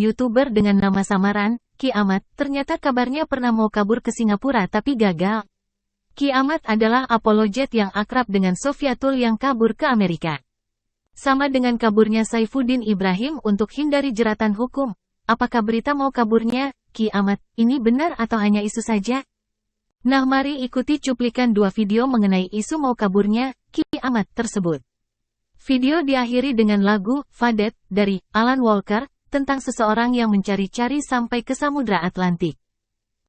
YouTuber dengan nama samaran, Ki Ahmad, ternyata kabarnya pernah mau kabur ke Singapura tapi gagal. Ki Ahmad adalah apologet yang akrab dengan Sofyatul yang kabur ke Amerika. Sama dengan kaburnya Saifuddin Ibrahim untuk hindari jeratan hukum. Apakah berita mau kaburnya, Ki Ahmad, ini benar atau hanya isu saja? Nah, mari ikuti cuplikan dua video mengenai isu mau kaburnya, Ki Ahmad tersebut. Video diakhiri dengan lagu, Faded, dari Alan Walker, tentang seseorang yang mencari-cari sampai ke Samudra Atlantik.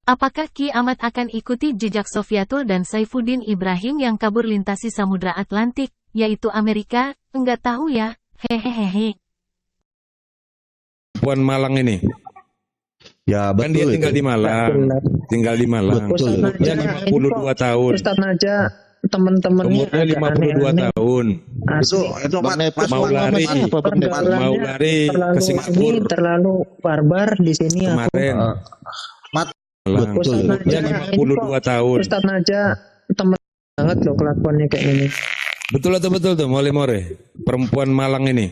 Apakah Ki Ahmad akan ikuti jejak Sofyatul dan Saifuddin Ibrahim yang kabur lintasi Samudra Atlantik, yaitu Amerika? Enggak tahu ya, hehehehe. Puan Malang ini. Ya betul. Kan dia tinggal di Malang. Tinggal di Malang. Dia 52 tahun. Ustaz Naja, teman-temannya umurnya 52 tahun. Itu mau lari ke Singapura. Terlalu barbar di sini kemarin. Betul. Dia 52 tahun. Ustaz Naja, teman banget loh kelakuannya kayak gini. Betul atau betul tuh, Mole-More? Perempuan Malang ini.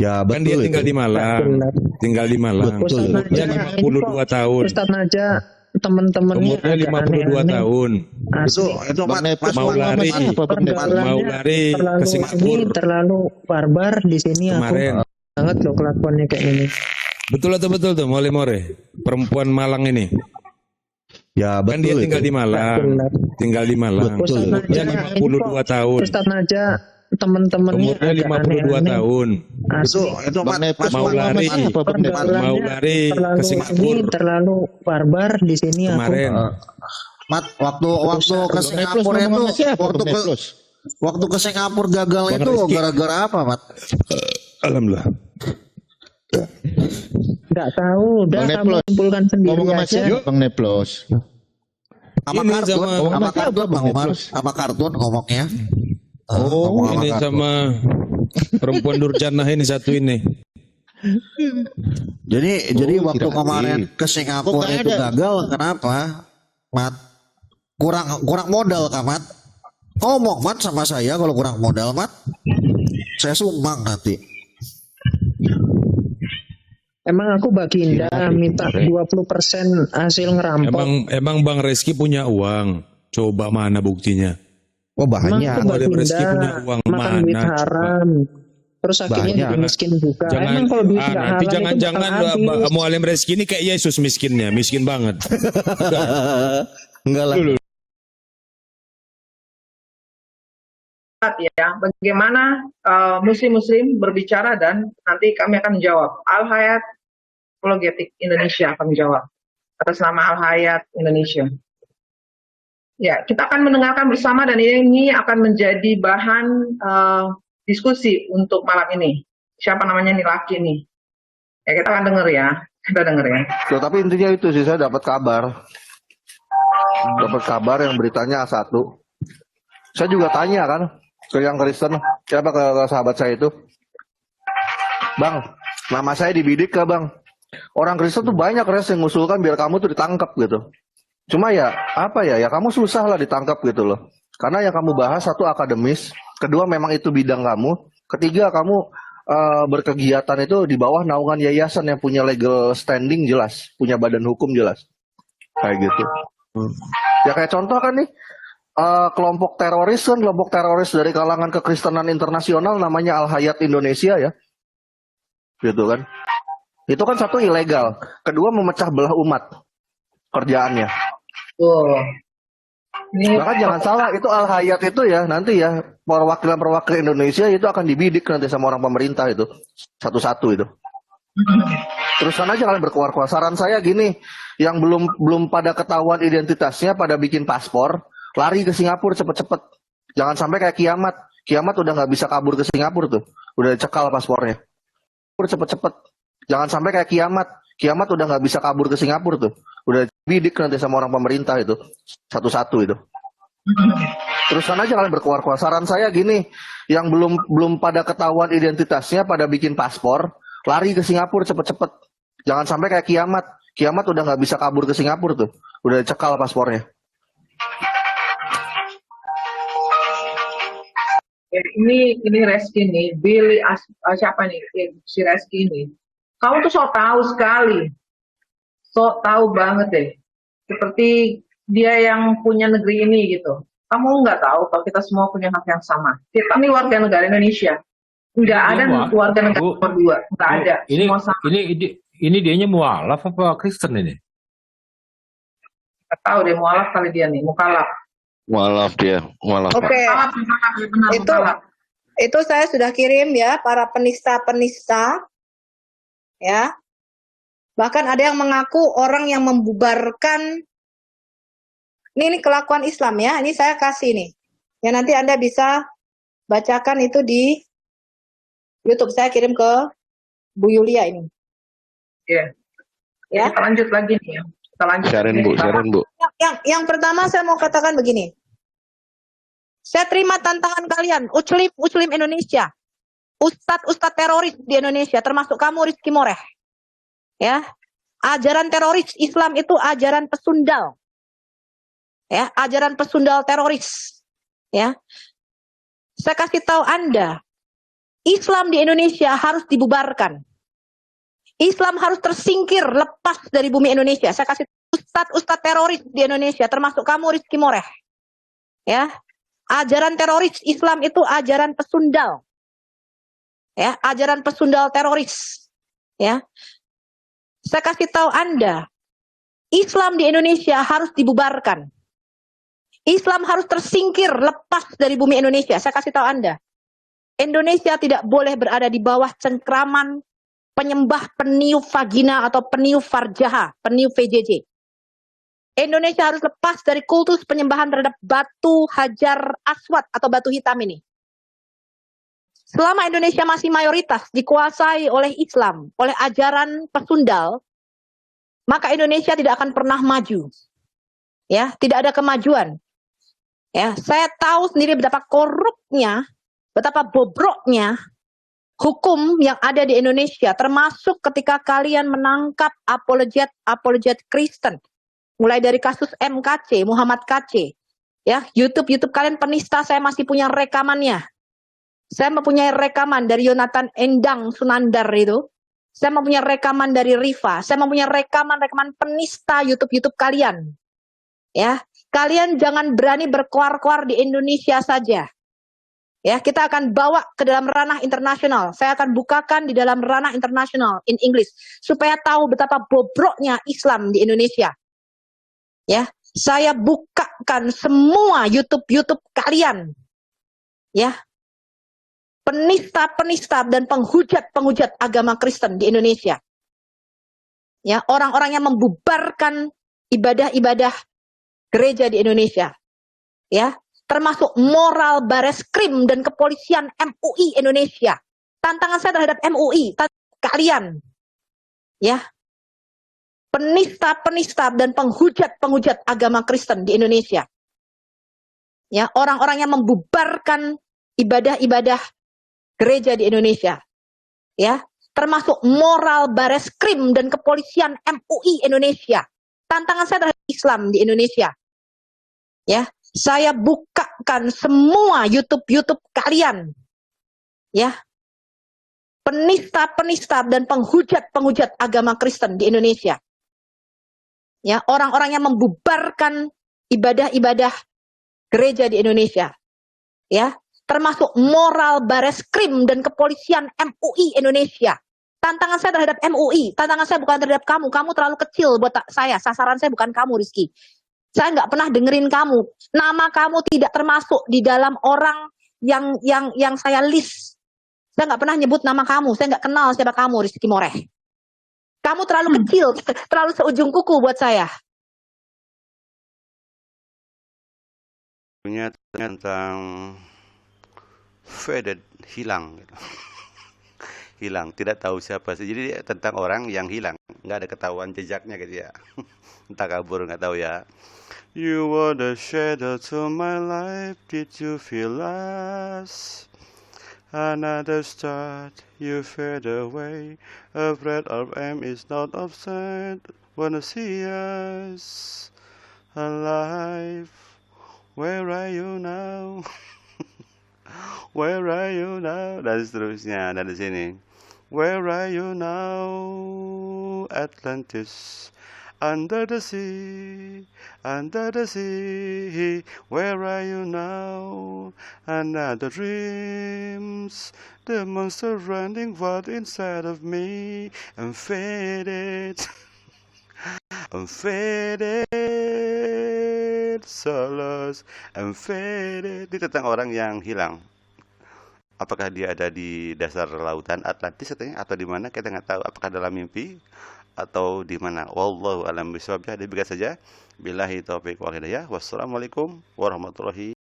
Ya betul. Kan dia tinggal di Malang. Tinggal di Malang. Dia 52 tahun. Ustaz Naja, teman-temannya umurnya 52 tahun. Mau lari ke Singapura. Terlalu barbar di sini kemarin. Banget loh kelakuannya kayak gini. Betul atau betul tuh, Mole-More? Perempuan Malang ini. Ya betul. Kan dia tinggal di Malang. Tinggal di Malang. Dia 52 tahun. Ustaz Naja, teman-temannya umurnya 52 tahun. Mau lari ke Singapura. Terlalu barbar di sini kemarin. Waktu ke Singapura itu waktu ke Singapura gagal itu gara-gara apa, Mat? Alhamdulillah. Nggak tahu, udah kamu simpulkan sendiri aja. Bang Neplos. Sama kartun ngomongnya. Ini sama perempuan Durjanah ini satu ini. Jadi waktu kemarin ke Singapura itu gagal, kenapa? Mat, kurang modal kan, Mat? Ngomong Mat sama saya kalau kurang modal, Mat. Saya sumbang nanti. Emang aku Baginda minta 20% hasil ngerampok. Emang Bang Reski punya uang. Coba mana buktinya? Oh banyak. Ada Reski punya uang makan duit haram. Terus akhirnya jadi miskin juga. Emang kalau duit nggak haram jangan Mualim Reski ini kayak Yesus miskinnya, miskin banget. Enggak lah. Ya, bagaimana muslim-muslim berbicara dan nanti kami akan menjawab. Al Hayat Apologetik Indonesia akan menjawab atas nama Al Hayat Indonesia. Ya, kita akan mendengarkan bersama dan ini akan menjadi bahan diskusi untuk malam ini. Siapa namanya nih laki nih? Ya, kita akan dengar ya. Kita dengar ya. Loh, tapi intinya itu sih, saya dapat kabar yang beritanya A1. Saya juga tanya kan ke yang Kristen, siapa ke sahabat saya itu, Bang, nama saya dibidik ke Bang. Orang Kristen tuh banyak yang ngusulkan biar kamu tuh ditangkap gitu. Cuma ya apa ya kamu susah lah ditangkap gitu loh. Karena yang kamu bahas satu akademis, kedua memang itu bidang kamu, ketiga kamu berkegiatan itu di bawah naungan yayasan yang punya legal standing jelas, punya badan hukum jelas, kayak gitu. Ya kayak contoh kan nih. Kelompok teroris dari kalangan kekristenan internasional namanya Al Hayat Indonesia ya, gitu kan. Itu kan satu ilegal, kedua memecah belah umat kerjaannya. Bahkan jangan salah, itu Al Hayat itu ya nanti ya perwakilan Indonesia itu akan dibidik nanti sama orang pemerintah itu satu-satu itu. Terusan aja kalian berkuar-kuar. Saran saya gini, yang belum pada ketahuan identitasnya pada bikin paspor. Lari ke Singapura cepet-cepet. Jangan sampai kayak Kiamat. Kiamat udah nggak bisa kabur ke Singapura tuh. Udah dicekal paspornya. Cepet-cepet. Jangan sampai kayak Kiamat. Kiamat udah nggak bisa kabur ke Singapura tuh. Udah bidik nanti sama orang pemerintah itu. Satu-satu itu. Terusan aja kalian berkuar-kuar. Saran saya gini. Yang belum pada ketahuan identitasnya pada bikin paspor. Lari ke Singapura cepet-cepet. Jangan sampai kayak Kiamat. Kiamat udah nggak bisa kabur ke Singapura tuh. Udah dicekal paspornya. Ini Reski nih, Billy siapa nih si Reski ini? Kamu tuh so tahu sekali, so tahu banget deh. Seperti dia yang punya negeri ini gitu. Kamu nggak tahu kalau kita semua punya hak yang sama. Kita ini warga negara Indonesia. Nggak ada warga negara nomor dua. Nggak ada. Semua sama. Ini dianya mualaf apa Kristen ini? Nggak tahu deh, mualaf kali dia nih, mukalaf. Mualaf dia, mualaf. Oke. Itu saya sudah kirim ya para penista-penista ya. Bahkan ada yang mengaku orang yang membubarkan ini kelakuan Islam ya. Ini saya kasih nih. Ya nanti Anda bisa bacakan itu di YouTube. Saya kirim ke Bu Yulia ini. Iya. Ya. Kita lanjut lagi nih ya. Kita lanjut. Sharon Bu. Yang pertama saya mau katakan begini. Saya terima tantangan kalian, Uclim Indonesia. Ustadz teroris di Indonesia, termasuk kamu Rizky Moreh. Ya. Ajaran teroris Islam itu ajaran pesundal. Ya, ajaran pesundal teroris. Ya. Saya kasih tahu Anda, Islam di Indonesia harus dibubarkan. Islam harus tersingkir, lepas dari bumi Indonesia. Saya kasih Ustadz teroris di Indonesia, termasuk kamu Rizky Moreh. Ya. Ajaran teroris Islam itu ajaran pesundal. Ya, ajaran pesundal teroris. Ya. Saya kasih tahu Anda, Islam di Indonesia harus dibubarkan. Islam harus tersingkir, lepas dari bumi Indonesia. Saya kasih tahu Anda, Indonesia tidak boleh berada di bawah cengkraman penyembah peniup vagina atau peniup farjaha, peniup VJJ. Indonesia harus lepas dari kultus penyembahan terhadap batu hajar aswad atau batu hitam ini. Selama Indonesia masih mayoritas dikuasai oleh Islam, oleh ajaran pesundal, maka Indonesia tidak akan pernah maju. Ya, tidak ada kemajuan. Ya, saya tahu sendiri betapa korupnya, betapa bobroknya hukum yang ada di Indonesia, termasuk ketika kalian menangkap apologet Kristen. Mulai dari kasus MKC, Muhammad KC. Ya, YouTube kalian penista, saya masih punya rekamannya. Saya mempunyai rekaman dari Yonatan Endang Sunandar itu. Saya mempunyai rekaman dari Riva. Saya mempunyai rekaman penista YouTube kalian. Ya, kalian jangan berani berkoar-koar di Indonesia saja. Ya, kita akan bawa ke dalam ranah internasional. Saya akan bukakan di dalam ranah internasional in English supaya tahu betapa bobroknya Islam di Indonesia. Ya, saya bukakan semua YouTube kalian. Ya. Penista dan penghujat agama Kristen di Indonesia. Ya, orang-orang yang membubarkan ibadah-ibadah gereja di Indonesia. Ya, termasuk moral Bareskrim dan kepolisian MUI Indonesia. Tantangan saya terhadap MUI, kalian. Ya. Penista dan penghujat agama Kristen di Indonesia. Ya, orang-orang yang membubarkan ibadah-ibadah gereja di Indonesia. Ya, termasuk moral Bareskrim dan kepolisian MUI Indonesia. Tantangan saya terhadap Islam di Indonesia. Ya, saya bukakan semua YouTube kalian. Ya. Penista dan penghujat agama Kristen di Indonesia. Ya, orang-orang yang membubarkan ibadah-ibadah gereja di Indonesia. Ya, termasuk moral Bareskrim dan kepolisian MUI Indonesia. Tantangan saya terhadap MUI, tantangan saya bukan terhadap kamu. Kamu terlalu kecil buat saya. Sasaran saya bukan kamu, Rizky. Saya nggak pernah dengerin kamu. Nama kamu tidak termasuk di dalam orang yang saya list. Saya nggak pernah nyebut nama kamu. Saya nggak kenal siapa kamu, Rizky Moreh. Kamu terlalu kecil, terlalu seujung kuku buat saya. Punya tentang faded, hilang. Hilang, tidak tahu siapa sih. Jadi tentang orang yang hilang, nggak ada ketahuan jejaknya gitu ya. Entah kabur, nggak tahu ya. You were the shadow to my life, did you feel us? Another start, you fade away. A breath of aim is not upset. Wanna see us alive? Where are you now? Where are you now? Dan seterusnya dari sini. Where are you now, Atlantis? Under the sea, where are you now? Another dreams, the monster running wild inside of me. I'm faded, I'm faded, so lost, I'm faded. Ini tentang orang yang hilang. Apakah dia ada di dasar lautan Atlantis katanya, atau di mana kita nggak tahu. Apakah dalam mimpi atau di mana? Wallahu a'lam bishawab. Demikian saja. Billahi taufiq wal hidayah. Wassalamualaikum warahmatullahi